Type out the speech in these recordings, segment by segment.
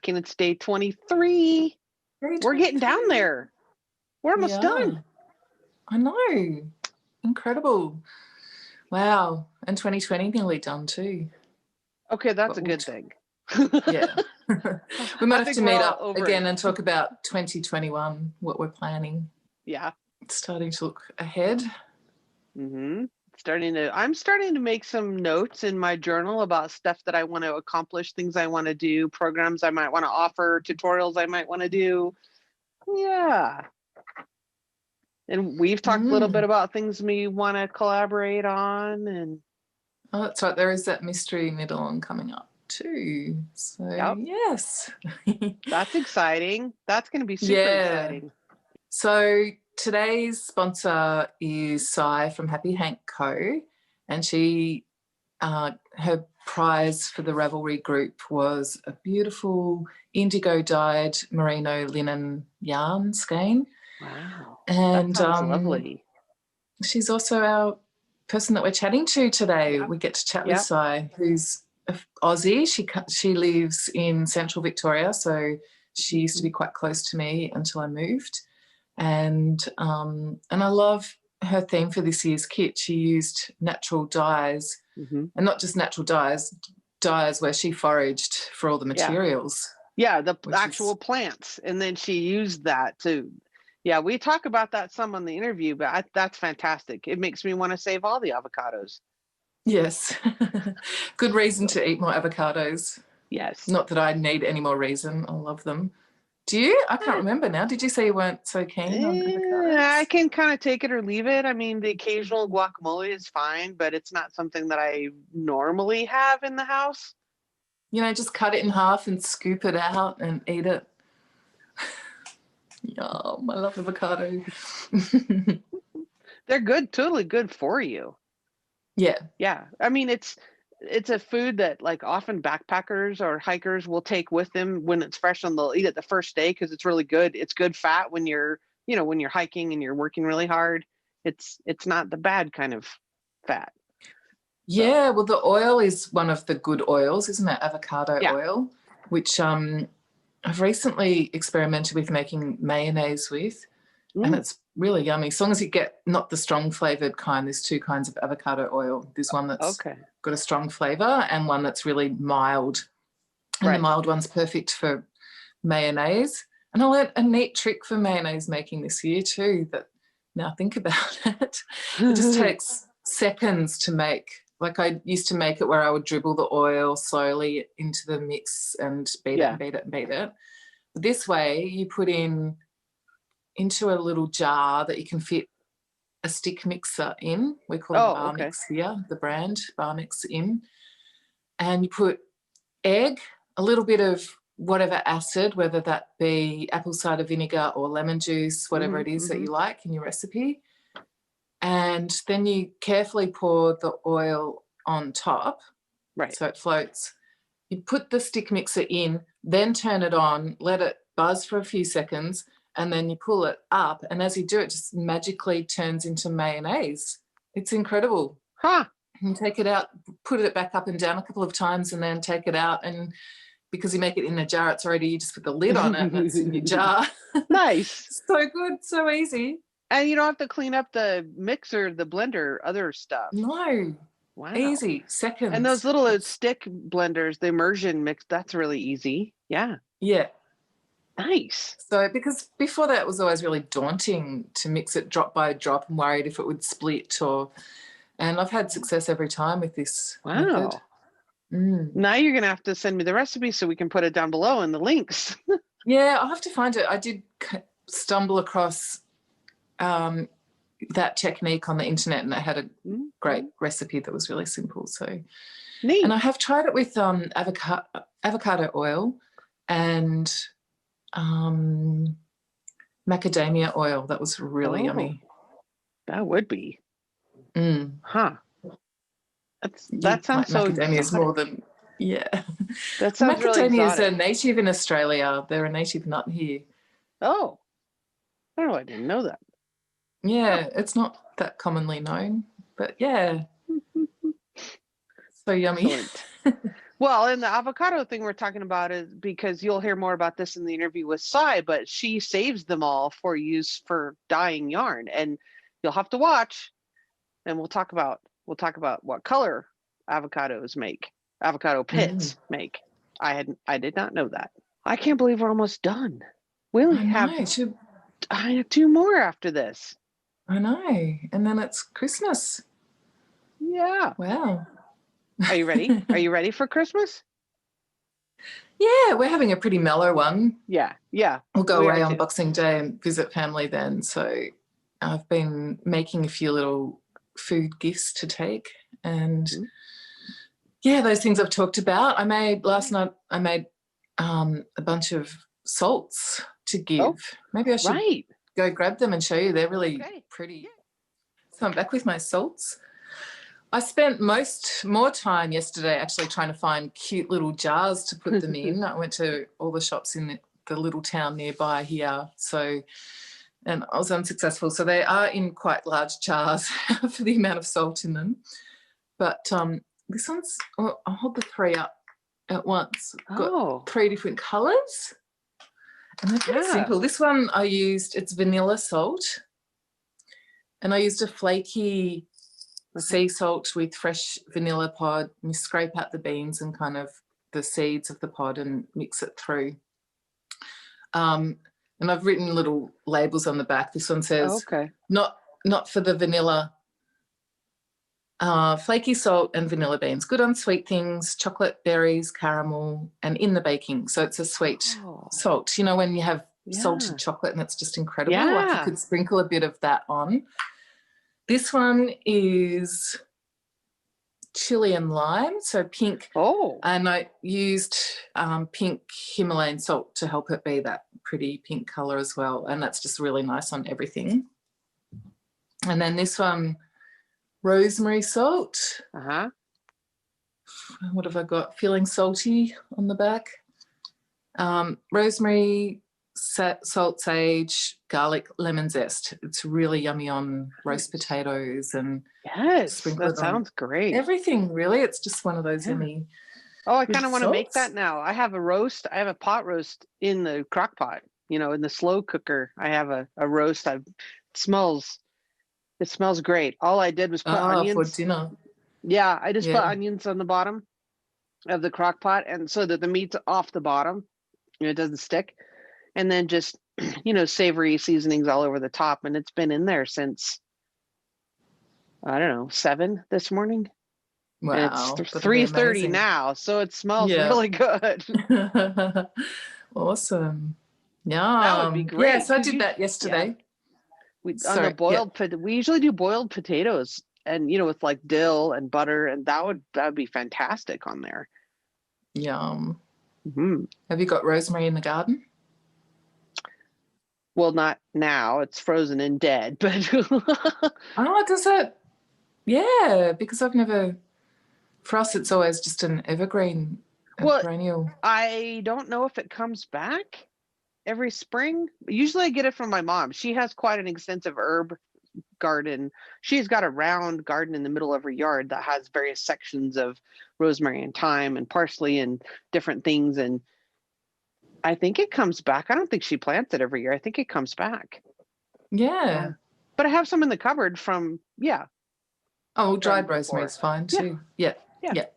tracking. It's day 23. We're getting down there. We're almost done. I know. Incredible. Wow. And 2020 nearly done too. Okay, that's a good thing. Yeah. We might have to meet up again and talk about 2021, what we're planning. Yeah. It's starting to look ahead. Mm-hmm. I'm starting to make some notes in my journal about stuff that I want to accomplish, things I want to do, programs I might want to offer, tutorials I might want to do. Yeah. And we've talked a little bit about things we want to collaborate on. And oh, that's right. There is that mystery knit-along coming up too. So yes. That's exciting. That's going to be super exciting. So today's sponsor is Sai from Happy Hank Co. And she, her prize for the Ravelry group was a beautiful indigo dyed merino linen yarn skein. Wow. And that sounds lovely. She's also our person that we're chatting to today. We get to chat with Sai, who's Aussie. She lives in central Victoria, so she used to be quite close to me until I moved. And I love her theme for this year's kit. She used natural dyes, and not just natural dyes where she foraged for all the materials. Yeah, the actual plants, and then she used that to. Yeah, we talk about that some on the interview, but that's fantastic. It makes me want to save all the avocados. Yes. Good reason to eat more avocados. Yes. Not that I need any more reason. I love them. Do you? I can't remember now. Did you say you weren't so keen on avocados? I can kind of take it or leave it. I mean, the occasional guacamole is fine, but it's not something that I normally have in the house. You know, just cut it in half and scoop it out and eat it. Yum, I love avocado. They're good, totally good for you. Yeah. Yeah. I mean, it's a food that like often backpackers or hikers will take with them when it's fresh, and they'll eat it the first day because it's really good. It's good fat when you're hiking and you're working really hard. It's not the bad kind of fat. Yeah, well, the oil is one of the good oils, isn't it? Avocado oil, which I've recently experimented with making mayonnaise with, and it's really yummy. As long as you get not the strong flavoured kind, there's two kinds of avocado oil. There's one that's got a strong flavour and one that's really mild. And the mild one's perfect for mayonnaise. And I learned a neat trick for mayonnaise making this year too, that now I think about it. It just takes seconds to make. Like I used to make it where I would dribble the oil slowly into the mix and beat it and beat it and beat it. But this way you put into a little jar that you can fit a stick mixer in. We call it bar mix here, the brand bar mix in. And you put egg, a little bit of whatever acid, whether that be apple cider vinegar or lemon juice, whatever it is that you like in your recipe. And then you carefully pour the oil on top, so it floats. You put the stick mixer in, then turn it on, let it buzz for a few seconds, and then you pull it up. And as you do, it just magically turns into mayonnaise. It's incredible. Huh. You take it out, put it back up and down a couple of times, and then take it out. And because you make it in a jar, it's already, you just put the lid on it and it's in your jar. Nice. So good, so easy. And you don't have to clean up the mixer, the blender, other stuff. No. Wow. Easy. Seconds. And those little stick blenders, the immersion mix, that's really easy. Yeah. Yeah. Nice. So because before that it was always really daunting to mix it drop by drop and worried if it would split and I've had success every time with this method. Now you're going to have to send me the recipe so we can put it down below in the links. Yeah, I'll have to find it. I did stumble across that technique on the internet, and it had a great recipe that was really simple. So neat. And I have tried it with avocado oil and macadamia oil. That was really yummy. That would be. Huh. That sounds so exotic. Macadamia is more than, That sounds really exotic. Macadamia is a native in Australia. They're a native nut here. Oh. Oh, I didn't know that. Yeah, it's not that commonly known, but yeah. So yummy. Well, and the avocado thing we're talking about is because you'll hear more about this in the interview with Sai, but she saves them all for use for dyeing yarn, and you'll have to watch, and we'll talk about what color avocado pits make. I did not know that. I can't believe we're almost done. We only have I have 2 more after this. I know, and then it's Christmas. Yeah. Wow. Are you ready? Are you ready for Christmas? Yeah, we're having a pretty mellow one. Yeah. We'll go away on Boxing Day and visit family then. So I've been making a few little food gifts to take, and those things I've talked about. Last night I made a bunch of salts to give. Oh, maybe I should go grab them and show you. They're really pretty. So I'm back with my salts. I spent more time yesterday actually trying to find cute little jars to put them in. I went to all the shops in the little town nearby here, and I was unsuccessful. So they are in quite large jars for the amount of salt in them. But this one's, I'll hold the 3 up at once. Got 3 different colours, and they're pretty simple. This one it's vanilla salt, and I used a flaky sea salt with fresh vanilla pod. You scrape out the beans and kind of the seeds of the pod and mix it through. And I've written little labels on the back. This one says, not for the vanilla, flaky salt and vanilla beans. Good on sweet things, chocolate, berries, caramel, and in the baking. So it's a sweet salt. You know, when you have salted chocolate and it's just incredible. Like you could sprinkle a bit of that on. This one is chili and lime, so pink. And I used pink Himalayan salt to help it be that pretty pink colour as well, and that's just really nice on everything. And then this one, rosemary salt. What have I got? Feeling salty on the back. Rosemary, salt, sage, garlic, lemon zest. It's really yummy on roast potatoes and that sounds great. Everything really. It's just one of those yummy. Oh, I kind of want to make that now. I have a pot roast in the crock pot, in the slow cooker. I have a roast. It smells great. All I did was put onions for dinner. Yeah, I just put onions on the bottom of the crock pot, and so that the meat's off the bottom and it doesn't stick. And then just, savory seasonings all over the top. And it's been in there since, I don't know, 7 this morning. Wow. And it's 3:30 now, so it smells really good. Awesome. Yeah. That would be great. Yeah, so I did that yesterday. We usually do boiled potatoes and, with like dill and butter, and that would be fantastic on there. Yum. Have you got rosemary in the garden? Well, not now. It's frozen and dead, but does it? Yeah, because for us, it's always just an evergreen, perennial. I don't know if it comes back every spring. Usually I get it from my mom. She has quite an extensive herb garden. She's got a round garden in the middle of her yard that has various sections of rosemary and thyme and parsley and different things, and I think it comes back. I don't think she plants it every year. I think it comes back. Yeah. But I have some in the cupboard from, Oh, dried rosemary is fine too. Yeah. Because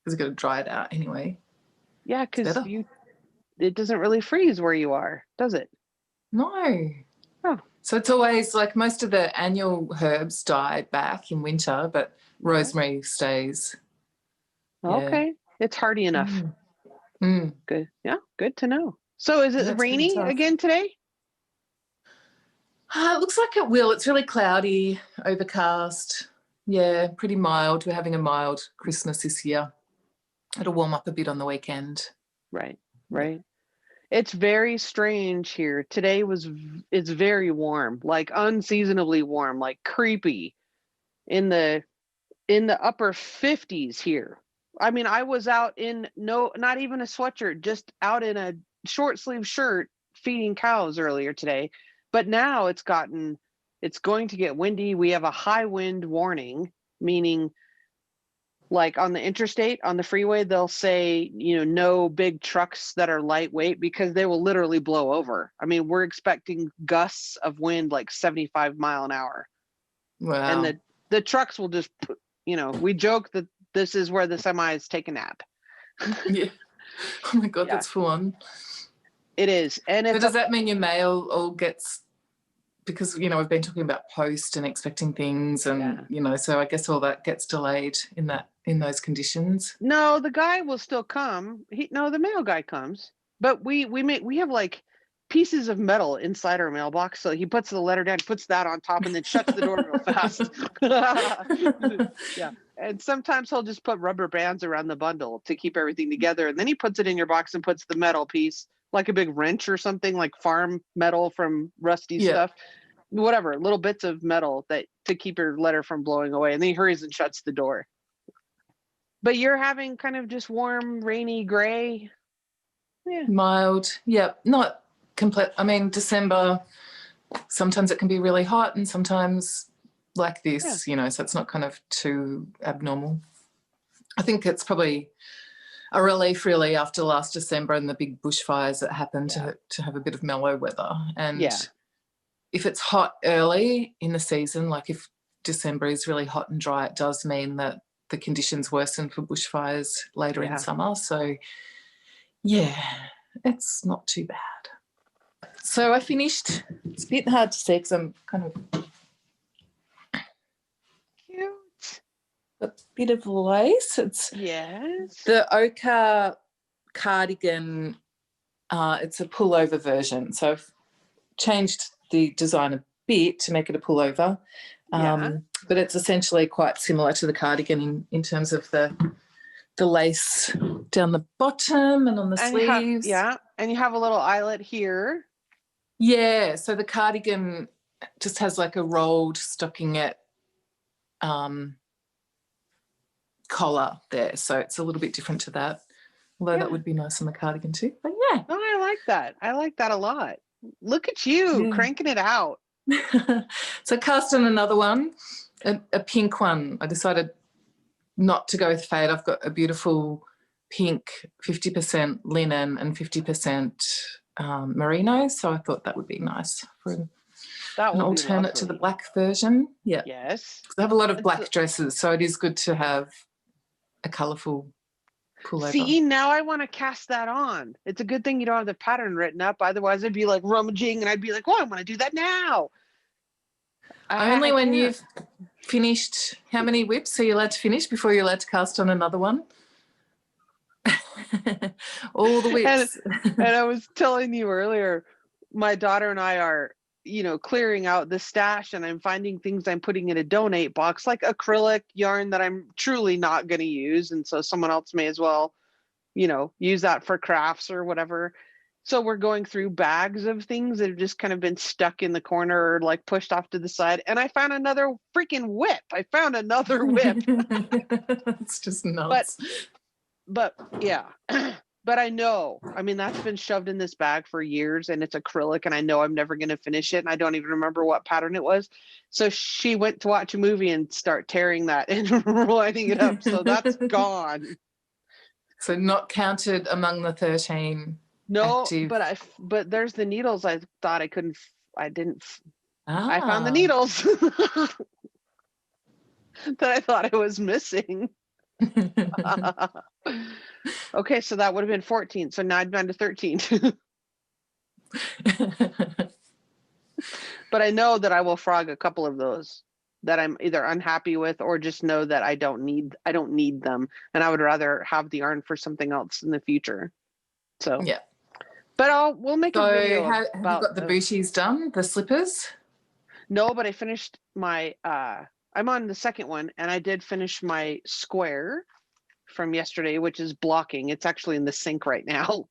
you've got to dry it out anyway. Yeah, because it doesn't really freeze where you are, does it? No. Oh. So it's always like most of the annual herbs die back in winter, but rosemary stays. Okay. It's hardy enough. Good. Yeah, good to know. So is it rainy again today? It looks like it will. It's really cloudy, overcast. Yeah, pretty mild. We're having a mild Christmas this year. It'll warm up a bit on the weekend. Right. It's very strange here. Today it's very warm, like unseasonably warm, like creepy in the upper 50s here. I mean, I was out in not even a sweatshirt, just out in a short sleeve shirt feeding cows earlier today. But now it's going to get windy. We have a high wind warning, meaning like on the interstate, on the freeway, they'll say, you know, no big trucks that are lightweight because they will literally blow over. I mean, we're expecting gusts of wind like 75 mile an hour. Wow. And the trucks will just, you know, we joke that this is where the semis take a nap. Yeah. Oh my God, that's full on. It is. And so does that mean your mail all gets, because, you know, we've been talking about post and expecting things and, you know, so I guess all that gets delayed in those conditions? No, the guy will still come. The mail guy comes. But we have like pieces of metal inside our mailbox. So he puts the letter down, puts that on top, and then shuts the door real fast. Yeah. And sometimes he'll just put rubber bands around the bundle to keep everything together. And then he puts it in your box and puts the metal piece, like a big wrench or something, like farm metal from rusty stuff. Whatever, little bits of metal that to keep your letter from blowing away. And then he hurries and shuts the door. But you're having kind of just warm, rainy, gray. Yeah. Mild. Yeah. Not complete. I mean, December, sometimes it can be really hot and sometimes like this, you know, so it's not kind of too abnormal. I think it's probably a relief really after last December and the big bushfires that happened to have a bit of mellow weather. And if it's hot early in the season, like if December is really hot and dry, it does mean that the conditions worsen for bushfires later in summer. So, yeah, it's not too bad. So I finished. It's a bit hard to see because I'm kind of cute. A bit of lace. It's the ochre cardigan. It's a pullover version. So I've changed the design a bit to make it a pullover. But it's essentially quite similar to the cardigan in terms of the lace down the bottom and on the sleeves. And you have a little eyelet here. Yeah, so the cardigan just has like a rolled stockingette collar there, so it's a little bit different to that, although that would be nice on the cardigan too. But yeah. Oh, I like that. I like that a lot. Look at you cranking it out. So cast on another one, a pink one. I decided not to go with fade. I've got a beautiful pink 50% linen and 50% merino, so I thought that would be nice for an alternate to the black version. Yeah. Yes. I have a lot of black dresses, so it is good to have a colourful pullover. See, now I want to cast that on. It's a good thing you don't have the pattern written up. Otherwise, I'd be like rummaging and I'd be like, oh, I want to do that now. Only when you've finished, how many whips are you allowed to finish before you're allowed to cast on another one? All the whips. And I was telling you earlier, my daughter and I are, you know, clearing out the stash, and I'm finding things I'm putting in a donate box, like acrylic yarn that I'm truly not going to use. And so someone else may as well, you know, use that for crafts or whatever. So we're going through bags of things that have just kind of been stuck in the corner or like pushed off to the side. And I found another freaking whip. It's just nuts. But yeah, but I know, I mean, that's been shoved in this bag for years and it's acrylic and I know I'm never going to finish it. And I don't even remember what pattern it was. So she went to watch a movie and start tearing that and lining it up. So that's gone. So not counted among the 13. No, active. but there's the needles. I thought I didn't. I found the Ah. needles that I thought I was missing. Okay, so that would have been 14. So now I've gone to 13. But I know that I will frog a couple of those that I'm either unhappy with or just know that I don't need them, and I would rather have the yarn for something else in the future. So yeah. But we'll make a video have you got the booties done, the slippers? No, but I finished my, I'm on the second one, and I did finish my square from yesterday, which is blocking. It's actually in the sink right now.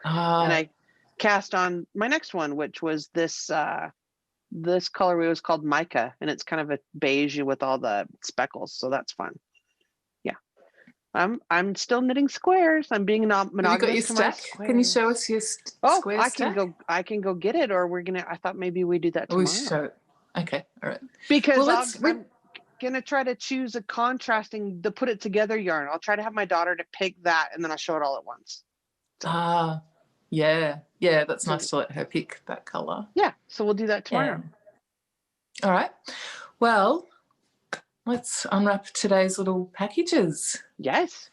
And I cast on my next one, which was this colorway was called Mica, and it's kind of a beige with all the speckles, so that's fun. I'm still knitting squares. I'm being monogamous. You got your stack? Can you show us your square stack? I can go get it, or I thought maybe we do that tomorrow. We'll show it. Okay, all right. Because going to try to choose a contrasting, the put it together yarn. I'll try to have my daughter to pick that, and then I'll show it all at once. So. Yeah, that's nice to let her pick that colour. Yeah, so we'll do that tomorrow. Yeah. All right. Well, let's unwrap today's little packages. Yes.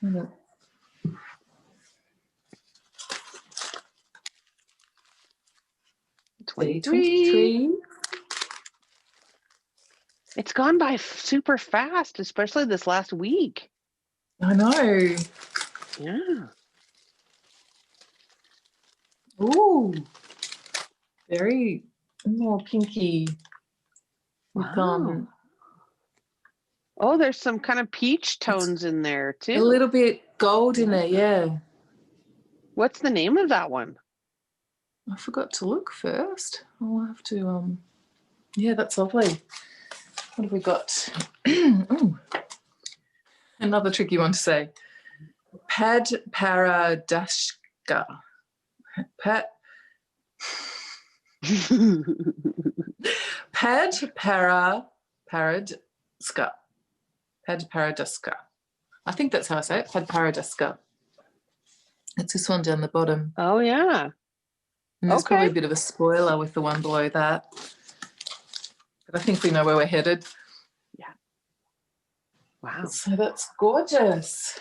23. It's gone by super fast, especially this last week. I know. Yeah. Ooh, very more pinky. Wow. Oh, there's some kind of peach tones in there too. A little bit gold in there, yeah. What's the name of that one? I forgot to look first. I'll have to, yeah, that's lovely. What have we got? Ooh. Another tricky one to say. Paradashka. Padparadaska. I think that's how I say it. Padparadaska. It's this one down the bottom. Oh, yeah. And there's probably a bit of a spoiler with the one below that. But I think we know where we're headed. Yeah. Wow. So that's gorgeous.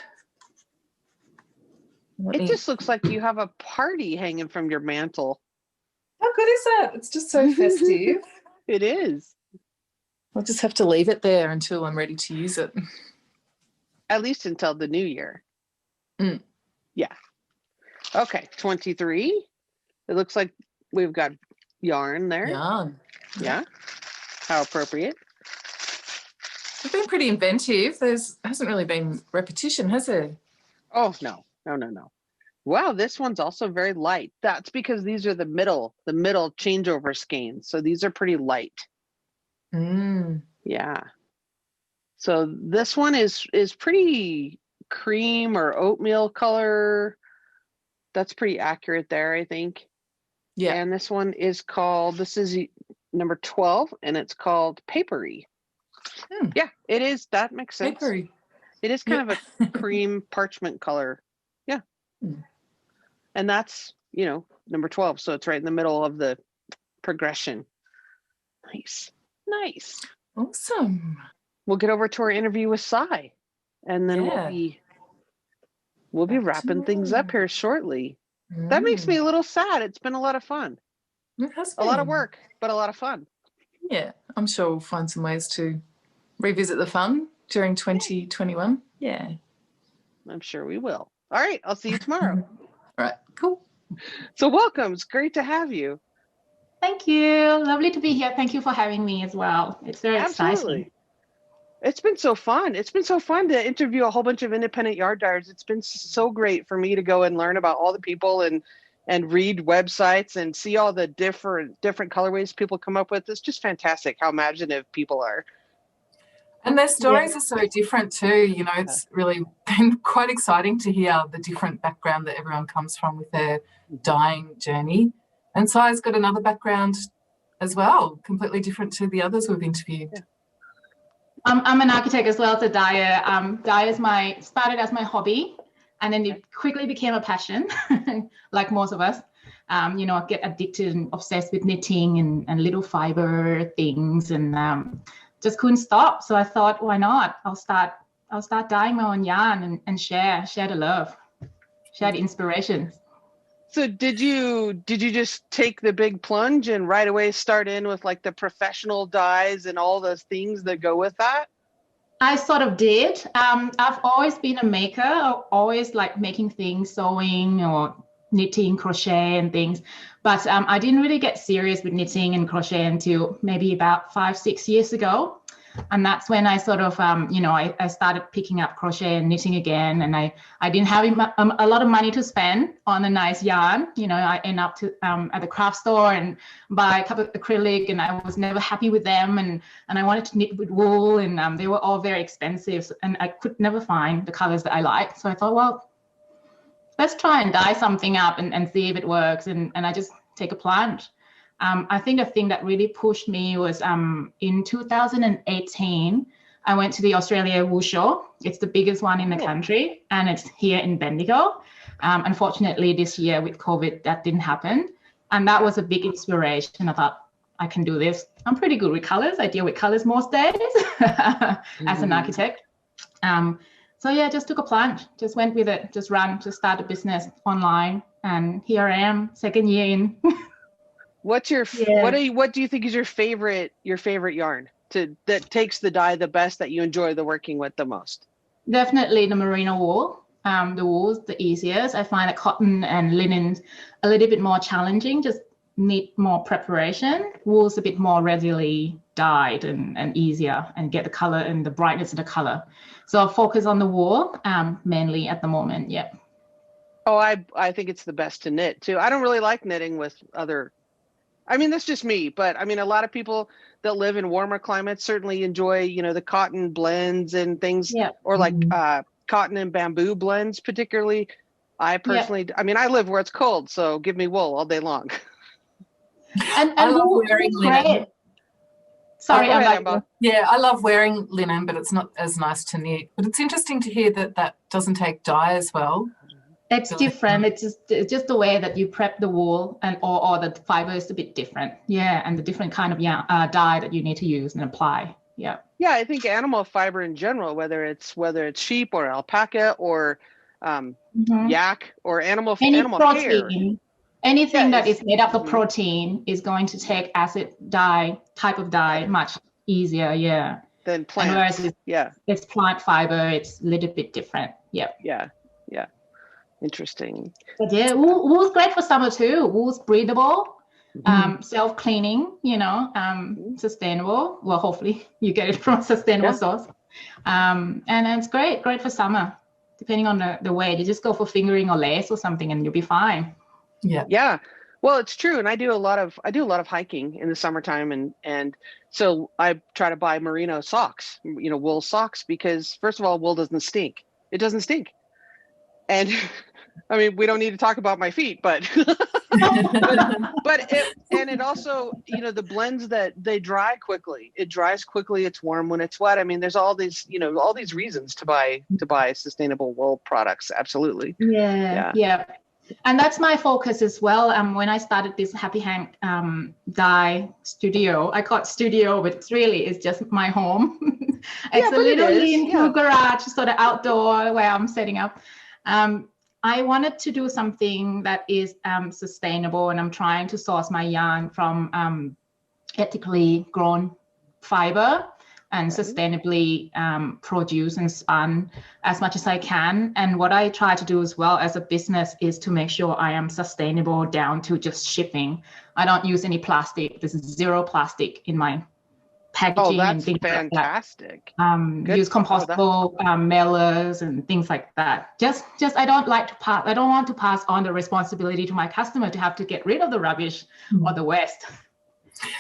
It just looks like you have a party hanging from your mantle. How good is that? It's just so festive. It is. I'll just have to leave it there until I'm ready to use it. At least until the new year. Yeah. Okay, 23. It looks like we've got yarn there. Yarn. Yeah. How appropriate. We've been pretty inventive. Hasn't really been repetition, has there? Oh, no. Wow, this one's also very light. That's because these are the middle changeover skeins. So these are pretty light. Yeah. So this one is pretty cream or oatmeal color. That's pretty accurate there, I think. Yeah. And this one is this is number 12, and it's called Papery. Yeah, it is. That makes sense. Papery. It is kind of a cream parchment color. Yeah. And that's, number 12. So it's right in the middle of the progression. Nice. Awesome. We'll get over to our interview with Sai, and then we'll be wrapping things up here shortly. That makes me a little sad. It's been a lot of fun. It has been. A lot of work, but a lot of fun. Yeah, I'm sure we'll find some ways to revisit the fun during 2021. Yeah. I'm sure we will. All right, I'll see you tomorrow. All right, cool. So welcome. It's great to have you. Thank you. Lovely to be here. Thank you for having me as well. It's very exciting. It's been so fun. It's been so fun to interview a whole bunch of independent yard dyers. It's been so great for me to go and learn about all the people and read websites and see all the different colorways people come up with. It's just fantastic how imaginative people are. And their stories are so different too. It's really been quite exciting to hear the different background that everyone comes from with their dyeing journey. And Sai's got another background as well, completely different to the others we've interviewed. Yeah. I'm an architect as well as a dyer. Dye started as my hobby, and then it quickly became a passion, like most of us. I get addicted and obsessed with knitting and little fiber things, and just couldn't stop. So I thought, why not? I'll start dyeing my own yarn and share the love, share the inspiration. So did you just take the big plunge and right away start in with like the professional dyes and all those things that go with that? I sort of did. I've always been a maker. I always like making things, sewing or knitting, crochet and things. But I didn't really get serious with knitting and crochet until maybe about 5-6 years ago. And that's when I sort of, I started picking up crochet and knitting again. And I didn't have a lot of money to spend on a nice yarn. I end up at the craft store and buy a couple of acrylic, and I was never happy with them. And I wanted to knit with wool, and they were all very expensive. And I could never find the colors that I liked. So I thought, well, let's try and dye something up and see if it works. And I just take a plunge. I think the thing that really pushed me was in 2018, I went to the Australia Wool Show. It's the biggest one in the country, and it's here in Bendigo. Unfortunately, this year with COVID, that didn't happen. And that was a big inspiration. I thought, I can do this. I'm pretty good with colors. I deal with colors most days as an architect. So yeah, just took a plunge, just went with it, just start a business online. And here I am, second year in. What do you think is your favorite yarn that takes the dye the best, that you enjoy working with the most? Definitely the merino wool. The wool's the easiest. I find that cotton and linen's a little bit more challenging, just need more preparation. Wool's a bit more readily dyed and easier, and get the color and the brightness of the color. So I'll focus on the wool mainly at the moment. Yeah. Oh, I think it's the best to knit too. I don't really like knitting with other. I mean, that's just me, but I mean, a lot of people that live in warmer climates certainly enjoy, the cotton blends and things, or like cotton and bamboo blends, particularly. I personally, I mean, I live where it's cold, so give me wool all day long. And I love wearing linen. Sorry, Ambah. Yeah, I love wearing linen, but it's not as nice to knit. But it's interesting to hear that doesn't take dye as well. It's different. It's just the way that you prep the wool, and or the fiber is a bit different. Yeah, and the different kind of dye that you need to use and apply. Yeah. Yeah, I think animal fiber in general, whether it's sheep or alpaca or yak or animal hair. Anything that is made up of protein is going to take acid type of dye much easier. Yeah. Than plant. Whereas it's plant fiber. It's a little bit different. Yeah. Yeah. Interesting. But yeah, wool's great for summer too. Wool's breathable, self-cleaning, sustainable. Well, hopefully you get it from a sustainable source. And it's great for summer, depending on the weight. You just go for fingering or lace or something and you'll be fine. Yeah. Yeah. Well, it's true. And I do a lot of hiking in the summertime. And so I try to buy merino socks, wool socks, because first of all, wool doesn't stink. It doesn't stink. And I mean, we don't need to talk about my feet, but it also, the blends that they dry quickly. It dries quickly. It's warm when it's wet. I mean, there's all these reasons to buy sustainable wool products. Absolutely. Yeah. And that's my focus as well. When I started this Happy Hank dye studio, I call it studio, but really it's just my home. It's a little lean-to garage, sort of outdoor, where I'm setting up. I wanted to do something that is sustainable, and I'm trying to source my yarn from ethically grown fiber and sustainably produced and spun as much as I can. And what I try to do as well as a business is to make sure I am sustainable down to just shipping. I don't use any plastic. There's zero plastic in my packaging and things fantastic. Like that. Use compostable mailers and things like that. Just I don't want to pass on the responsibility to my customer to have to get rid of the rubbish or the waste.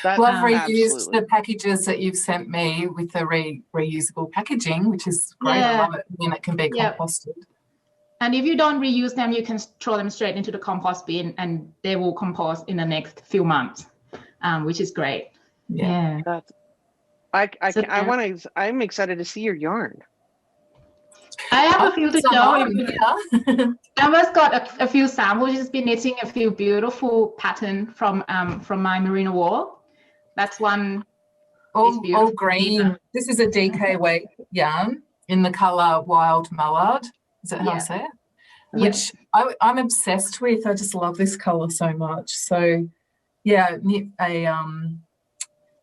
I've reused the packages that you've sent me with the reusable packaging, which is great. I love it when it can be composted. And if you don't reuse them, you can throw them straight into the compost bin, and they will compost in the next few months, which is great. Yeah. I'm excited to see your yarn. I have a few to show. Ambah's got a few samples. She's been knitting a few beautiful patterns from my merino wool. That's one. All green. This is a DK weight yarn in the colour Wild Mullard. Is that how I say it? Which I'm obsessed with. I just love this colour so much. So, knit a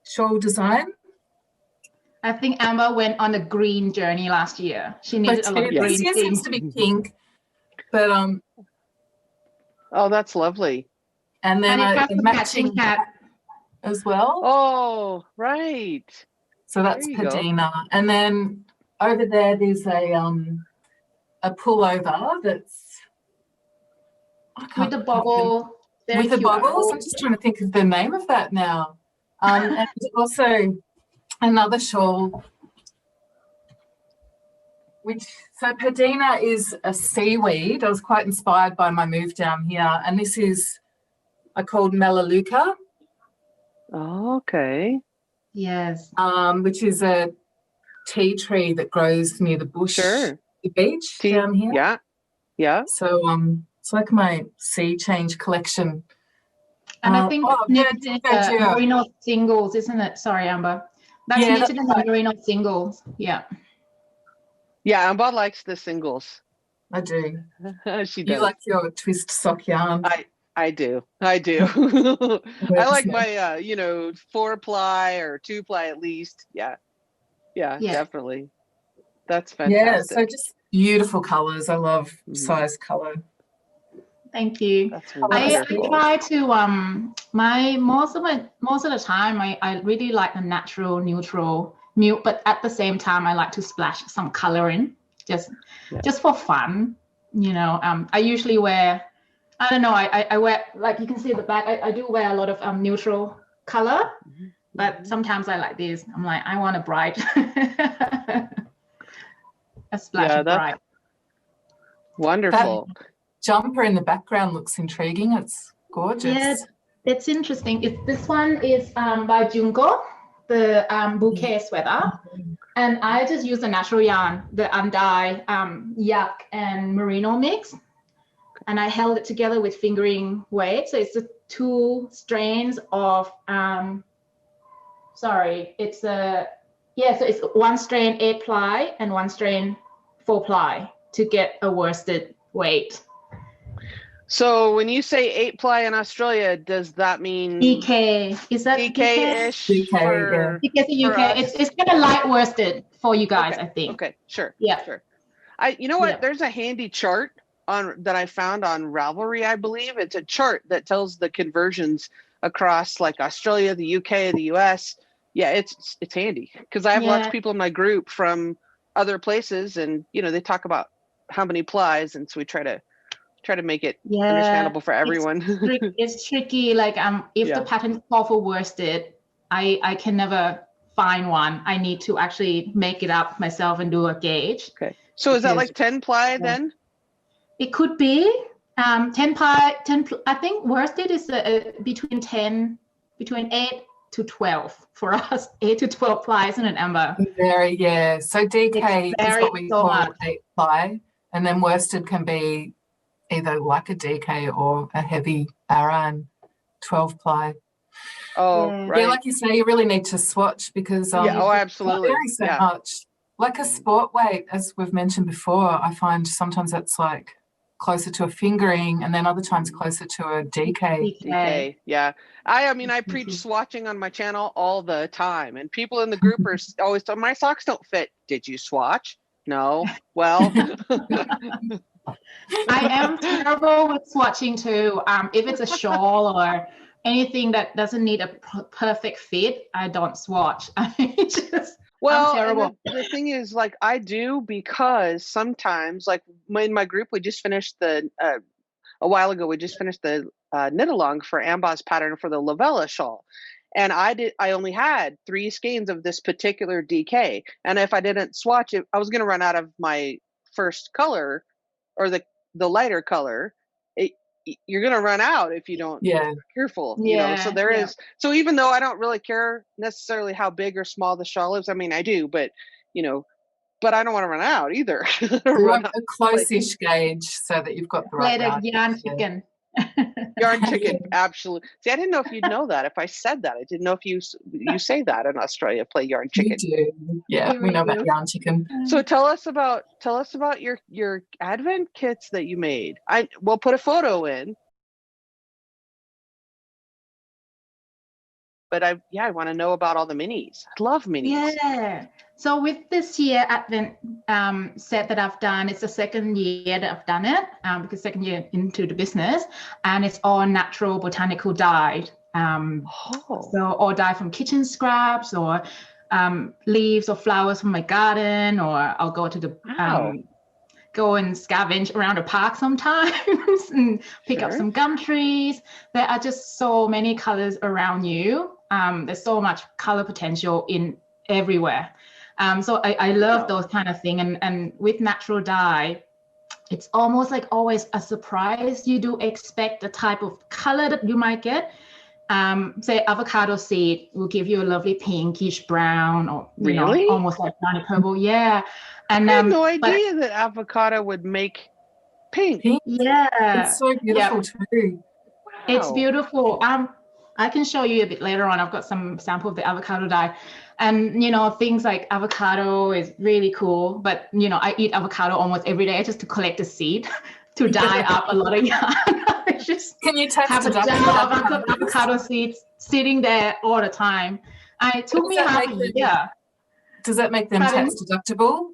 shawl design. I think Ambah went on a green journey last year. She needed a lot of green. This year seems to be pink, but oh, that's lovely. And then a matching hat as well. Oh, right. So that's Padina, and then over there's a pullover that's with the bobble. With the bobbles. I'm just trying to think of the name of that now. And also another shawl, so Padina is a seaweed. I was quite inspired by my move down here, and this is called Melalueca. Oh, okay. Yes. Which is a tea tree that grows near the bush, the beach down here. Yeah, yeah. So it's like my sea change collection. And I think knitted in the merino singles, isn't it? Sorry, Ambah. That's knitted in the merino singles. Yeah. Yeah, Ambah likes the singles. I do. She does. You like your twist sock yarn. I do. I like my 4-ply or 2-ply at least. Yeah, definitely. That's fantastic. Yeah, so just beautiful colours. I love size colour. Thank you. That's I try to most of the time I really like the natural neutral mute, but at the same time I like to splash some color in just for fun. I usually wear, I don't know, I wear, like you can see at the back, I do wear a lot of neutral color, but sometimes I like this. I'm like, I want a bright a splash of bright. Wonderful. Jumper in the background looks intriguing. It's gorgeous. Yeah, it's interesting. This one is by Junko, the Bouquet Sweater, and I just use the natural yarn, the undye yak and merino mix, and I held it together with fingering weight. So it's the 2 strands of so it's 1 strand 8-ply and 1 strand 4-ply to get a worsted weight. So when you say 8-ply in Australia, does that mean DK? Is that DK-ish? DK in UK. It's kind of light worsted for you guys, I think. Okay, sure. Yeah, sure. There's a handy chart that I found on Ravelry, I believe. It's a chart that tells the conversions across like Australia, the UK, the US. Yeah, it's handy because I have lots of people in my group from other places, and they talk about how many plies, and so we try to make it understandable for everyone. It's tricky. Like if the pattern call for worsted, I can never find one. I need to actually make it up myself and do a gauge. Okay. So is that like 10-ply then? It could be 10-ply. I think worsted is between 8 to 12 for us. 8 to 12 ply, isn't it, Ambah? Very, yeah. So DK is what we call 8-ply, and then worsted can be either like a DK or a heavy Aran 12-ply. Oh, right. Yeah, like you say, you really need to swatch because absolutely. It varies so much. Like a sport weight, as we've mentioned before, I find sometimes that's like closer to a fingering and then other times closer to a DK. DK, yeah. I preach swatching on my channel all the time, and people in the group are always telling my socks don't fit. Did you swatch? No. Well. I am terrible with swatching too. If it's a shawl or anything that doesn't need a perfect fit, I don't swatch. I'm terrible. The thing is, like, I do because sometimes, like in my group, we just finished a while ago. We just finished the knit along for Ambah's pattern for the Lavella shawl, and I only had 3 skeins of this particular DK, and if I didn't swatch it, I was going to run out of my first color. Or the lighter color, you're going to run out if you don't be careful. So there is. So even though I don't really care necessarily how big or small the shawl is, I do, but but I don't want to run out either. Run a close-ish gauge so that you've got the right yarn chicken. Yarn chicken, absolutely. See, I didn't know if you'd know that. If I said that, I didn't know if you say that in Australia. Play yarn chicken. We do. Yeah, we know about yarn chicken. So tell us about your advent kits that you made. We'll put a photo in. But I want to know about all the minis. I love minis. Yeah. So with this year Advent set that I've done, it's the second year that I've done it because second year into the business, and it's all natural botanical dye. So all dye from kitchen scraps or leaves or flowers from my garden, or I'll go to the go and scavenge around the park sometimes and pick up some gum trees. There are just so many colors around you. There's so much color potential in everywhere. So I love those kind of thing. And with natural dye, it's almost like always a surprise. You do expect the type of color that you might get, Say avocado seed will give you a lovely pinkish brown, or Really? almost like browny purple. Yeah. And I had no idea that avocado would make pink. Yeah. It's so beautiful too. Wow. It's beautiful. I can show you a bit later on. I've got some sample of the avocado dye. And, things like avocado is really cool. But, I eat avocado almost every day just to collect the seed to dye up a lot of yarn. Can you tax have a jar of avocado seeds sitting there all the time. It took me half a year. Does that make them tax deductible?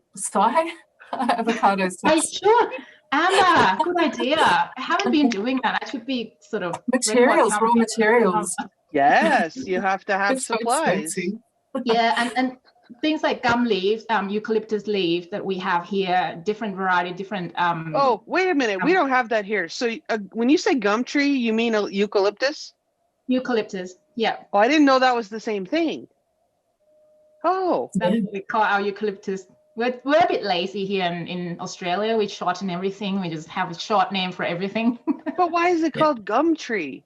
Avocados. I should. Ambah, good idea. I haven't been doing that. I should be sort of raw materials. Yes, you have to have supplies. Yeah, and things like gum leaves, eucalyptus leaves that we have here, different variety, different. Oh, wait a minute. We don't have that here. So when you say gum tree, you mean eucalyptus? Eucalyptus, yeah. Oh, I didn't know that was the same thing. Oh. That's what we call our eucalyptus. We're a bit lazy here in Australia. We shorten everything. We just have a short name for everything. But why is it called gum tree?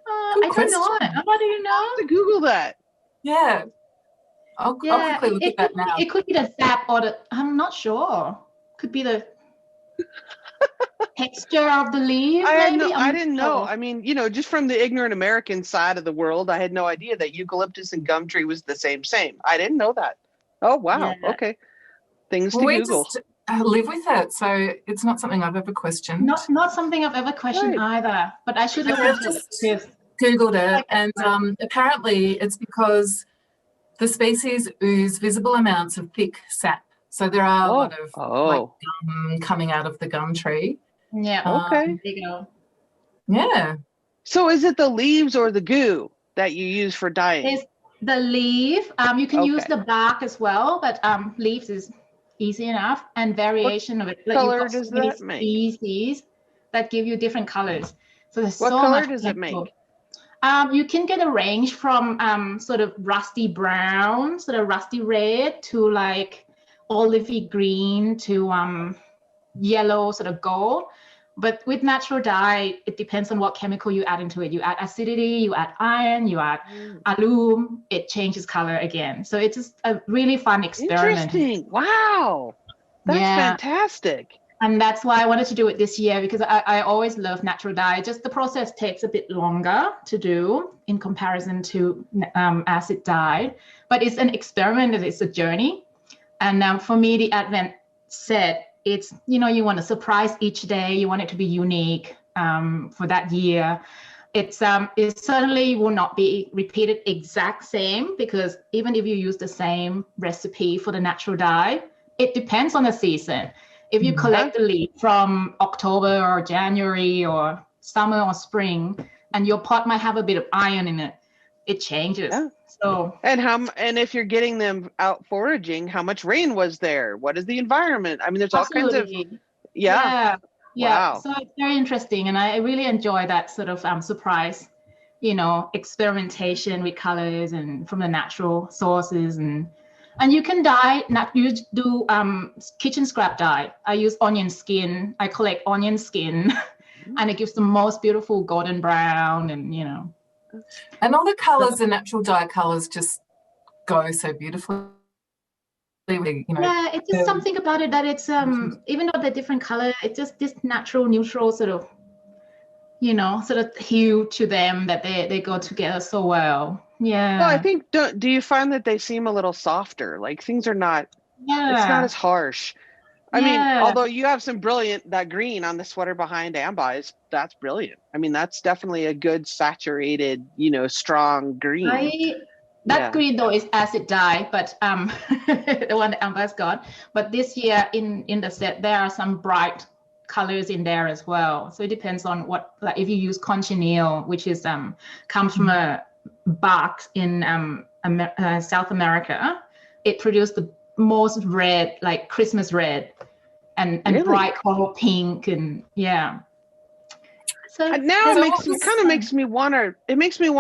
I don't know. How do you know? I have to Google that. Yeah. I'll quickly look at that now. It could be the sap or I'm not sure. Could be the texture of the leaf. I didn't know. I mean, just from the ignorant American side of the world, I had no idea that eucalyptus and gum tree was the same. I didn't know that. Oh, wow. Yeah. Okay. Things to Google. Just live with it. So it's not something I've ever questioned. Not something I've ever questioned either. But I should have just Googled it. And apparently it's because the species ooze visible amounts of thick sap. So there are a lot of gum coming out of the gum tree. Yeah. Okay. There you go. Yeah. So is it the leaves or the goo that you use for dyeing? It's the leaf. You can use the bark as well, but leaves is easy enough. And variation of it. What color does that make? Species that give you different colors. So there's what so color much does it make? You can get a range from sort of rusty brown, sort of rusty red, to like olivey green, to yellow, sort of gold. But with natural dye, it depends on what chemical you add into it. You add acidity, you add iron, you add alum, it changes color again. So it's just a really fun experiment. Interesting. Wow. That's fantastic. And that's why I wanted to do it this year, because I always love natural dye. Just the process takes a bit longer to do in comparison to acid dye. But it's an experiment, it's a journey. And for me, the Advent set, it's, you want to surprise each day. You want it to be unique for that year. It certainly will not be repeated exact same, because even if you use the same recipe for the natural dye, it depends on the season. If you collect the leaf from October or January or summer or spring, and your pot might have a bit of iron in it, it changes. Yeah. So and if you're getting them out foraging, how much rain was there? What is the environment? I mean, there's all kinds of yeah. Wow. So it's very interesting, and I really enjoy that sort of surprise, experimentation with colors and from the natural sources. And you can dye. You do kitchen scrap dye. I use onion skin. I collect onion skin, and it gives the most beautiful golden brown, and And all the colours, the natural dye colours, just go so beautifully. Yeah, it's just something about it that it's even though they're different colour, it's just this natural, neutral sort of, sort of hue to them that they go together so well. Yeah. Well, I think, do you find that they seem a little softer? Like things are not, it's not as harsh. I mean, although you have some that green on the sweater behind Ambah that's brilliant. I mean, that's definitely a good saturated, strong green. That green though is acid dye, but the one that Ambah's got. But this year in the set, there are some bright colors in there as well. So it depends on like if you use cochineal, which is comes from a bark in South America, it produced the most red, like Christmas red, and really? Bright coral pink, and So now it makes me want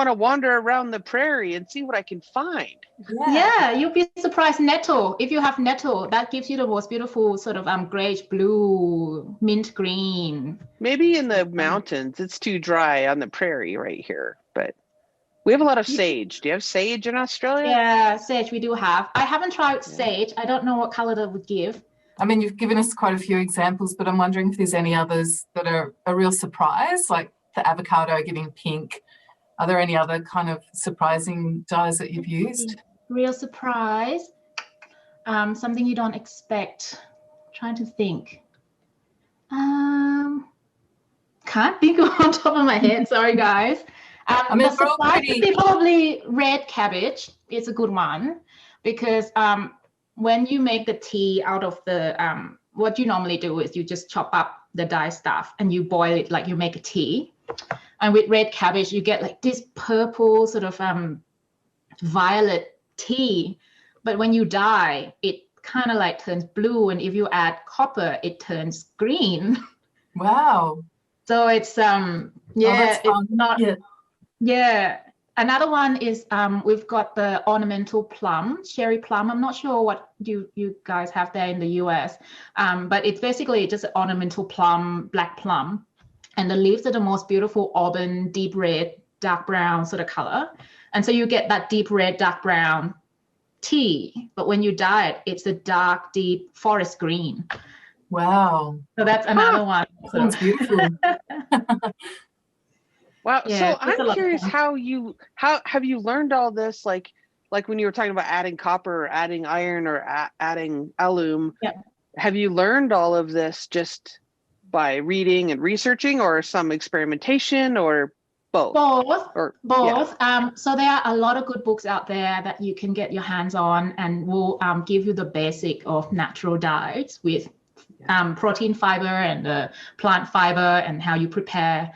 to wander around the prairie and see what I can find. Yeah, you'll be surprised. Nettle, if you have nettle, that gives you the most beautiful sort of grayish blue, mint green. Maybe in the mountains, it's too dry on the prairie right here. but we have a lot of sage. Do you have sage in Australia? Yeah, sage we do have. I haven't tried sage. I don't know what color that would give. I mean, you've given us quite a few examples, but I'm wondering if there's any others that are a real surprise, like the avocado giving pink. Are there any other kind of surprising dyes that you've used? Real surprise. Something you don't expect. Trying to think. Can't think of on top of my head. Sorry, guys. I mean, probably red cabbage is a good one because when you make the tea out of the what you normally do is you just chop up the dye stuff and you boil it like you make a tea. And with red cabbage, you get like this purple sort of violet tea. But when you dye, it kind of like turns blue. And if you add copper, it turns green. Wow. So it's Another one is we've got the ornamental plum, cherry plum. I'm not sure what you guys have there in the US, but it's basically just an ornamental plum, black plum. And the leaves are the most beautiful auburn, deep red, dark brown sort of color. And so you get that deep red, dark brown tea. But when you dye it, it's a dark, deep forest green. Wow. So that's another one. Sounds beautiful. Wow. Yeah, so I'm curious how have you learned all this? Like when you were talking about adding copper or adding iron or adding alum, have you learned all of this just by reading and researching or some experimentation or both? Both. So there are a lot of good books out there that you can get your hands on and will give you the basic of natural dyes with protein fiber and the plant fiber and how you prepare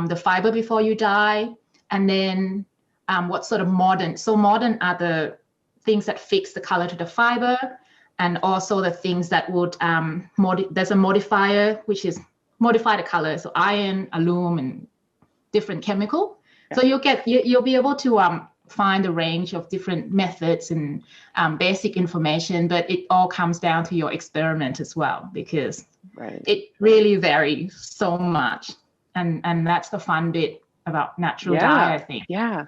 the fiber before you dye, and then what sort of modern. So modern are the things that fix the color to the fiber, and also the things that would there's a modifier which is modify the color, so iron, alum, and different chemical. So you'll be able to find a range of different methods and basic information, but it all comes down to your experiment as well, because it really varies so much. And that's the fun bit about natural dye, I think. Yeah.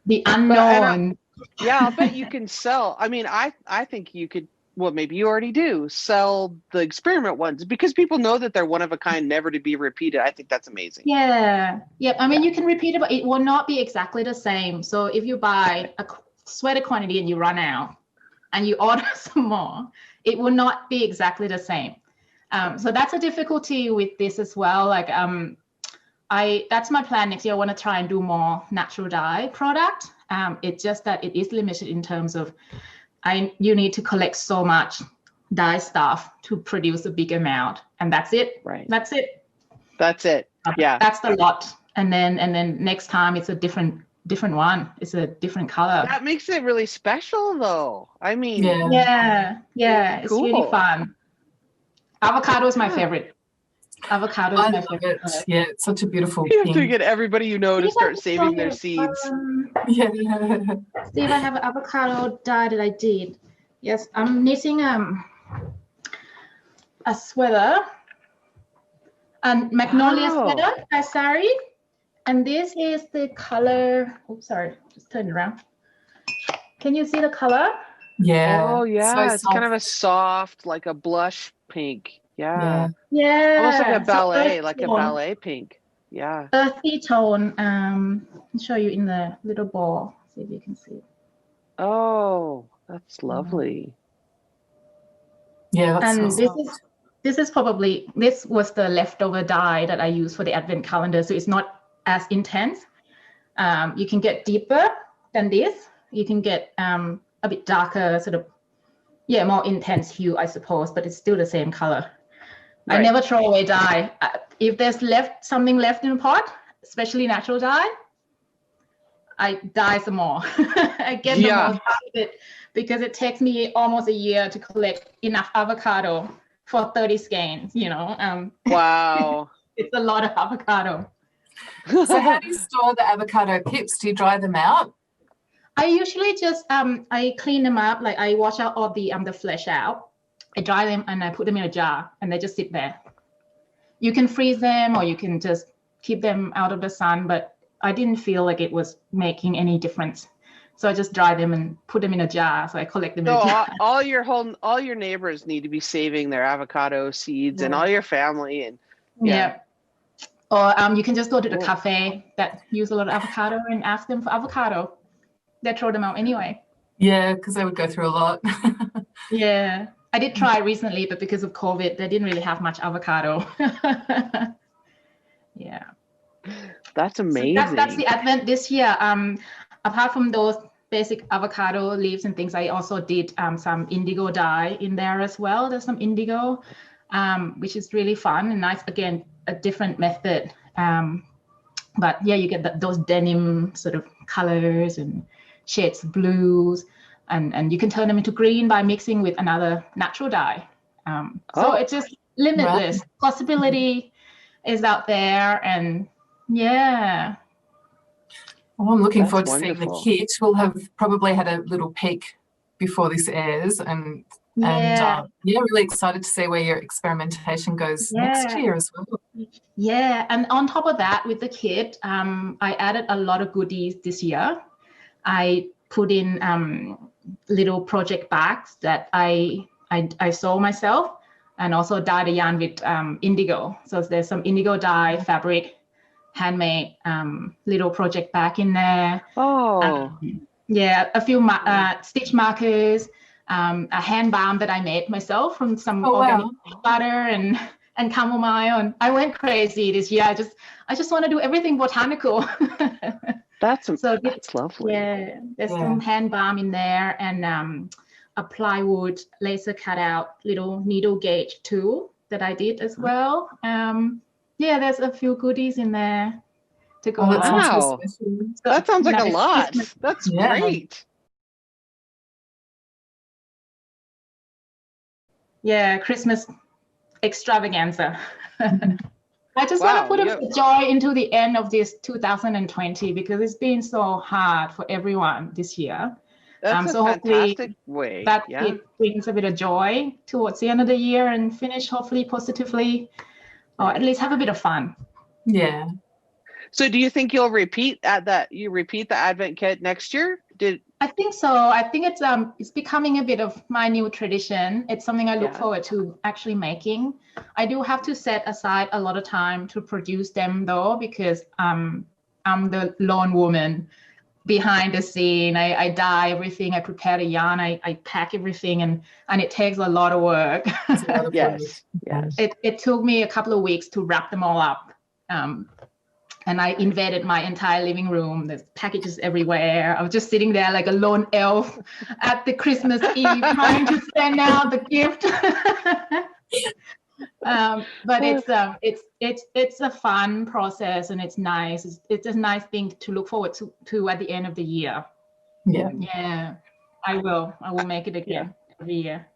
The unknown. I'll bet you can sell. I mean, I think you could, well, maybe you already do, sell the experiment ones because people know that they're one of a kind, never to be repeated. I think that's amazing. Yeah. I mean, you can repeat it, but it will not be exactly the same. So if you buy a sweater quantity and you run out and you order some more, it will not be exactly the same. So that's a difficulty with this as well. Like, that's my plan next year. I want to try and do more natural dye product. It's just that it is limited in terms of you need to collect so much dye stuff to produce a big amount, and that's it. Right. That's it. Yeah. That's the lot. And then next time it's a different one. It's a different color. That makes it really special, though. I mean, yeah. It's cool. really fun. Avocado is my favorite. Avocado is my favorite. Yeah, it's such a beautiful You have pink. to get everybody you know to start saving their seeds. See if I have an avocado dye that I did. Yes, I'm knitting a sweater, a magnolia sweater, a sari, and this is the color. Oh, sorry, just turn it around. Can you see the color? Yeah. Oh, yeah. So it's kind of a soft, like a blush pink. Yeah. Almost like a ballet, so a ballet pink. Yeah. Earthy tone. I'll show you in the little ball. See if you can see it. Oh, that's lovely. Yeah, that's and so this was the leftover dye that I used for the advent calendar, so it's not as intense. You can get deeper than this. You can get a bit darker, sort of, more intense hue, I suppose, but it's still the same color. Right. I never throw away dye. If there's something left in the pot, especially natural dye, I dye some more. I get the most out of it because it takes me almost a year to collect enough avocado for 30 skeins, Wow. It's a lot of avocado. So how do you store the avocado pips? Do you dry them out? I usually just I clean them up, like I wash out all the flesh out. I dry them and I put them in a jar and they just sit there. You can freeze them or you can just keep them out of the sun, but I didn't feel like it was making any difference. So I just dry them and put them in a jar. So I collect them in a jar. all your neighbors need to be saving their avocado seeds, and all your family, and Or you can just go to the cafe that use a lot of avocado and ask them for avocado. They throw them out anyway. Yeah, because they would go through a lot. Yeah, I did try recently, but because of COVID, they didn't really have much avocado. Yeah. That's amazing. So that's the Advent this year. Apart from those basic avocado leaves and things, I also did some indigo dye in there as well. There's some indigo, which is really fun and nice. Again, a different method. But yeah, you get those denim sort of colors and shades of blues, and you can turn them into green by mixing with another natural dye. So it's just limitless. Possibility is out there, and yeah. Well, I'm looking forward to seeing the kit. We'll have probably had a little peek before this airs, and really excited to see where your experimentation goes next year as well. Yeah, and on top of that, with the kit, I added a lot of goodies this year. I put in little project bags that I sew myself, and also dye the yarn with indigo. So there's some indigo dye fabric, handmade little project bag in there. A few stitch markers, a hand balm that I made myself from some organic butter and chamomile. And I went crazy this year. I just want to do everything botanical. That's lovely. Yeah, there's some hand balm in there, and a plywood laser cut out little needle gauge tool that I did as well. There's a few goodies in there to go. Wow, that sounds like a lot. That's great. Yeah, Christmas extravaganza. I just want to put a joy into the end of this 2020, because it's been so hard for everyone this year. That's so a hopefully fantastic way. It brings a bit of joy towards the end of the year and finish hopefully positively, or at least have a bit of fun. Yeah. So do you think you'll repeat the Advent kit next year? I think so. I think it's becoming a bit of my new tradition. It's something I look forward to actually making. I do have to set aside a lot of time to produce them though, because I'm the lone woman behind the scene. I dye everything, I prepare the yarn, I pack everything, and it takes a lot of work. Yes. It took me a couple of weeks to wrap them all up. And I invaded my entire living room. There's packages everywhere. I was just sitting there like a lone elf at the Christmas Eve trying to send out the gift. But it's a fun process, and it's nice. It's a nice thing to look forward to at the end of the year. Yeah. I will make it again every year.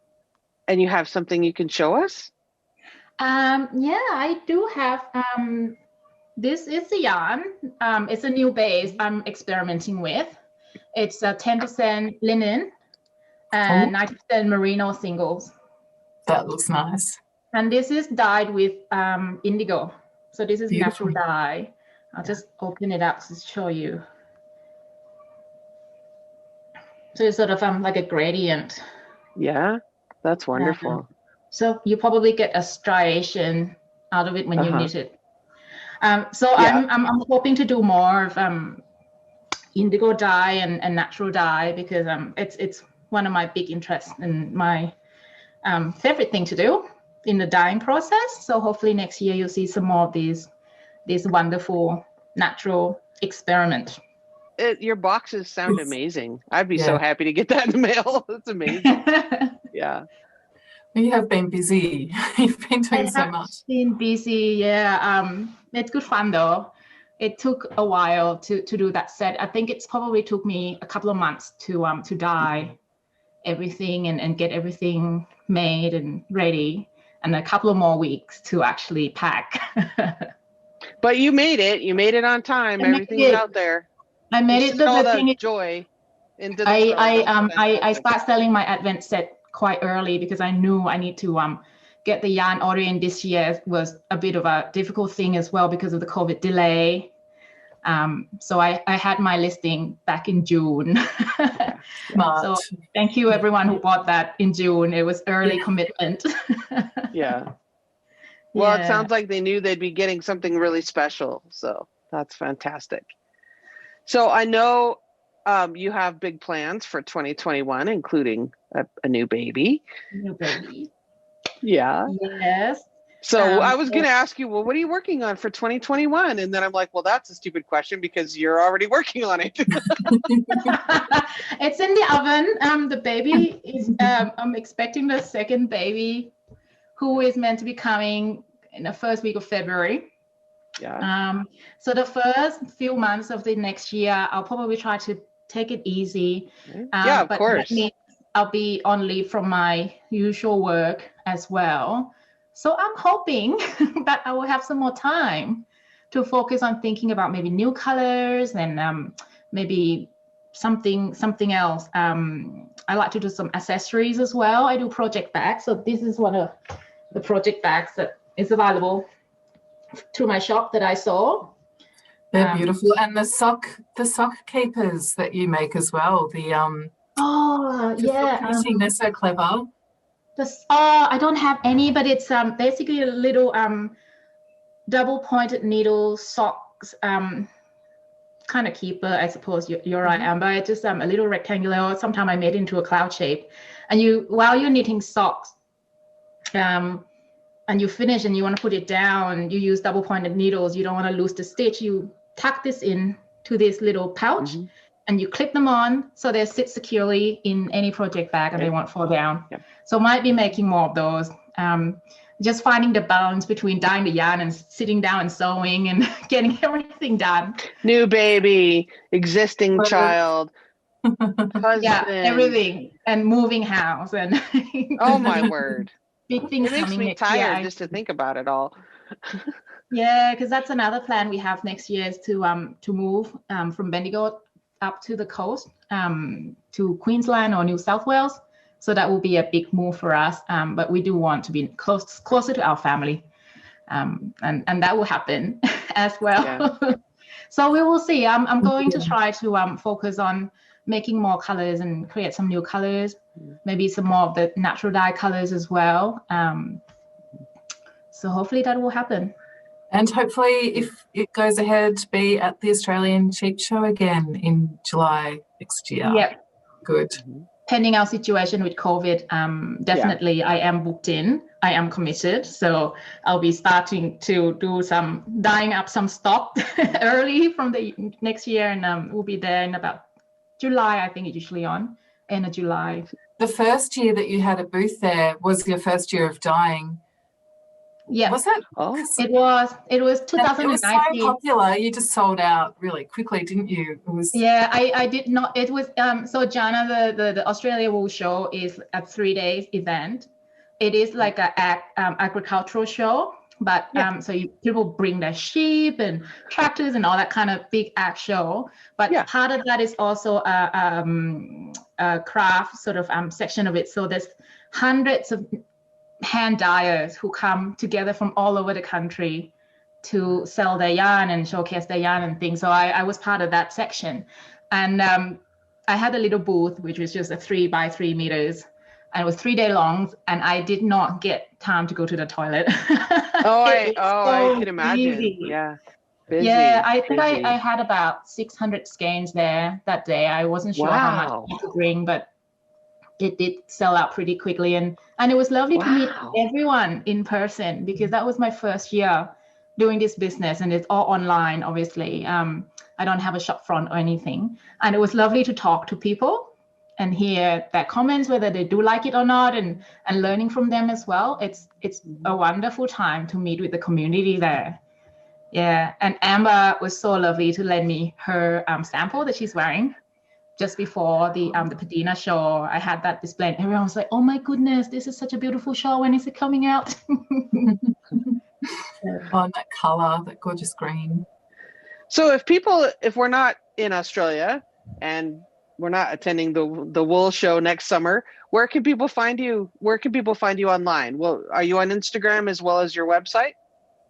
And you have something you can show us? I do have. This is the yarn. It's a new base I'm experimenting with. It's 10% linen and 90% merino singles. That looks nice. And this is dyed with indigo. So this is natural dye. I'll just open it up to show you. So it's sort of like a gradient. Yeah, that's wonderful. So you probably get a striation out of it when you knit it. I'm hoping to do more of indigo dye and natural dye, because it's one of my big interests and my favorite thing to do in the dyeing process. So hopefully next year you'll see some more of these wonderful natural experiment. Your boxes sound amazing. I'd be so happy to get that in the mail. That's amazing. Yeah. You have been busy. You've been doing so much. Been busy, it's good fun though. It took a while to do that set. I think it's probably took me a couple of months to dye everything and get everything made and ready, and a couple of more weeks to actually pack. But you made it. You made it on time. Everything's out there. I made it. The thing is, joy. I start selling my Advent set quite early, because I knew I need to get the yarn order in this year. Was a bit of a difficult thing as well because of the COVID delay. So I had my listing back in June. So thank you everyone who bought that in June. It was early commitment. Yeah. Well, it sounds like they knew they'd be getting something really special. So that's fantastic. So I know you have big plans for 2021, including a new baby. New baby. Yeah. Yes. So I was going to ask you, well, what are you working on for 2021? And then I'm like, well, that's a stupid question because you're already working on it. It's in the oven. The baby is, I'm expecting the second baby who is meant to be coming in the first week of February. Yeah. So the first few months of the next year, I'll probably try to take it easy. Of course. That means I'll be on leave from my usual work as well. So I'm hoping that I will have some more time to focus on thinking about maybe new colors and maybe something else. I like to do some accessories as well. I do project bags. So this is one of the project bags that is available through my shop that I saw. They're beautiful. And the sock keepers that you make as well. They're so clever. I don't have any, but it's basically a little double pointed needle socks kind of keeper, I suppose. You're right, Ambah. It's just a little rectangular, or sometimes I made it into a cloud shape. And while you're knitting socks, and you finish and you want to put it down, you use double pointed needles. You don't want to lose the stitch. You tuck this in to this little pouch. Mm-hmm. And you clip them on so they sit securely in any project bag and they won't fall down. Yep. So might be making more of those. Just finding the balance between dyeing the yarn and sitting down and sewing and getting everything done. New baby, existing child, husband. Yeah, everything. And moving house. And oh my word. Big things coming. It makes me tired just to think about it all. Yeah, because that's another plan we have next year is to move from Bendigo up to the coast, to Queensland or New South Wales. So that will be a big move for us. But we do want to be closer to our family. And that will happen as well. Yeah. So we will see. I'm going to try to focus on making more colors and create some new colors, maybe some more of the natural dye colors as well. So hopefully that will happen. And hopefully, if it goes ahead, be at the Australian Sheep Show again in July next year. Yep. Good. Pending our situation with COVID, definitely I am booked in. I am committed. So I'll be starting to do some dyeing up some stock early from the next year. And we'll be there in about July, I think it's usually on, end of July. The first year that you had a booth there was your first year of dyeing. Yeah. Was it? Oh. It was 2019. It was so popular. You just sold out really quickly, didn't you? It was. Yeah, I did not. It was so Jana, the Australia Wool Show is a 3-day event. It is like a agricultural show, but so people bring their sheep and tractors and all that kind of big ag show. But part of that is also a craft sort of section of it. So there's hundreds of hand dyers who come together from all over the country to sell their yarn and showcase their yarn and things. So I was part of that section. And I had a little booth, which was just a 3 by 3 meters. And it was 3-day long. And I did not get time to go to the toilet. I can imagine. Busy. Yeah. Busy. Yeah, I think I had about 600 skeins there that day. I wasn't sure how much to bring, but it did sell out pretty quickly. And it was lovely to meet everyone in person because that was my first year doing this business and it's all online, obviously. I don't have a shop front or anything. And it was lovely to talk to people and hear their comments, whether they do like it or not, and learning from them as well. It's a wonderful time to meet with the community there. Yeah, and Ambah was so lovely to lend me her sample that she's wearing. Just before the Padina show, I had that display and everyone was like, oh my goodness, this is such a beautiful show. When is it coming out? Oh, that colour, that gorgeous green. So if we're not in Australia and we're not attending the wool show next summer, where can people find you? Where can people find you online? Well, are you on Instagram as well as your website?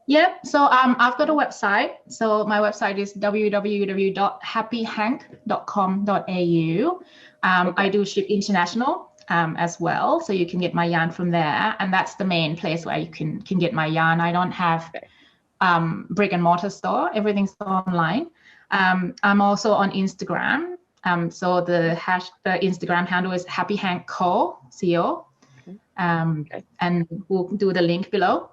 Yep. So I've got a website. So my website is www.happyhank.com.au. I do ship international as well, so you can get my yarn from there, and that's the main place where you can get my yarn. I don't have brick and mortar store. Everything's online. I'm also on Instagram. So the Instagram handle is happyhankco, CO. And we'll do the link below.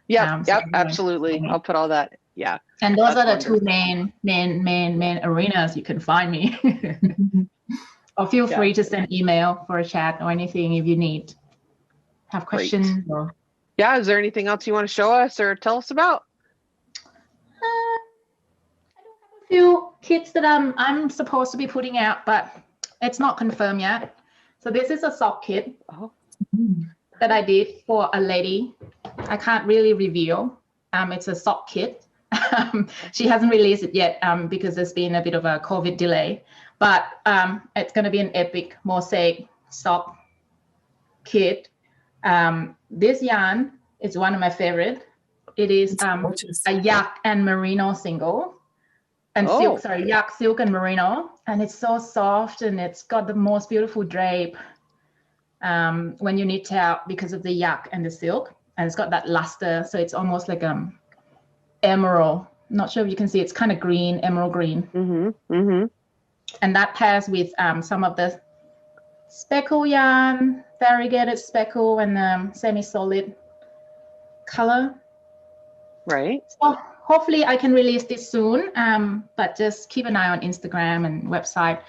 Yeah, absolutely. I'll put all that. Yeah. And those are the two main arenas you can find me. Or feel free to send email for a chat or anything if you need. Have questions. Or... Yeah. Is there anything else you want to show us or tell us about? I don't have a few kits that I'm supposed to be putting out, but it's not confirmed yet. So this is a sock kit. That I did for a lady. I can't really reveal. It's a sock kit. She hasn't released it yet because there's been a bit of a COVID delay. But it's going to be an epic mosaic sock kit. This yarn is one of my favorite. It is a yak and merino single. And silk, yak, silk, and merino. And it's so soft and it's got the most beautiful drape. When you knit out because of the yak and the silk, and it's got that luster, so it's almost like emerald. Not sure if you can see, it's kind of green, emerald green. And that pairs with some of the speckle yarn, variegated speckle, and semi-solid color. Right. So hopefully I can release this soon, but just keep an eye on Instagram and website.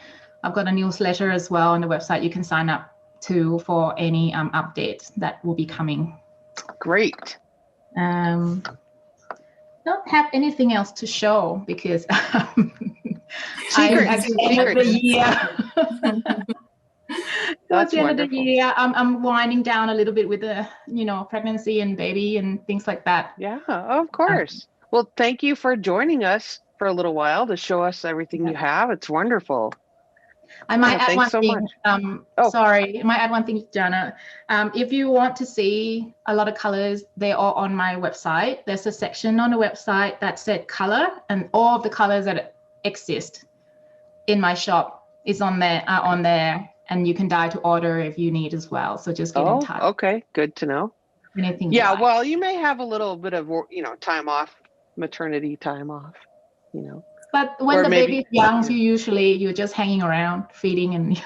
I've got a newsletter as well on the website. You can sign up to for any updates that will be coming. Great. Don't have anything else to show because at the end of the year, towards the end of the year, I'm winding down a little bit with the pregnancy and baby and things like that. Yeah, of course. Well, thank you for joining us for a little while to show us everything you have. It's wonderful. I might add one thing. Sorry, I might add one thing, Jana. If you want to see a lot of colors, they are on my website. There's a section on the website that said color, and all of the colors that exist in my shop is on there. And you can die to order if you need as well. So just get in touch. Okay, good to know. Anything? Yeah, well, you may have a little bit of time off, maternity time off, But when the baby's young, you're just hanging around feeding, and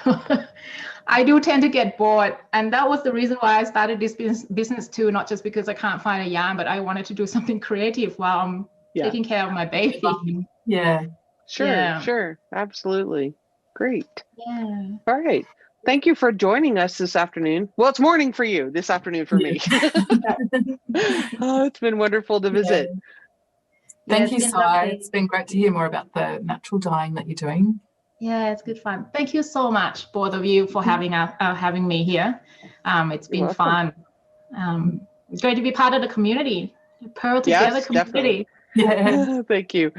I do tend to get bored, and that was the reason why I started this business too. Not just because I can't find a yarn, but I wanted to do something creative while I'm taking care of my baby. Yeah, sure, absolutely, great. Yeah. All right. Thank you for joining us this afternoon. Well, it's morning for you, this afternoon for me. Oh, it's been wonderful to visit. Yeah. Thank you, Sai. It's been great to hear more about the natural dyeing that you're doing. Yeah, it's good fun. Thank you so much, both of you, for having me here. It's been fun. It's great to be part of the community, Purl Together community. Definitely. Yeah. Thank you.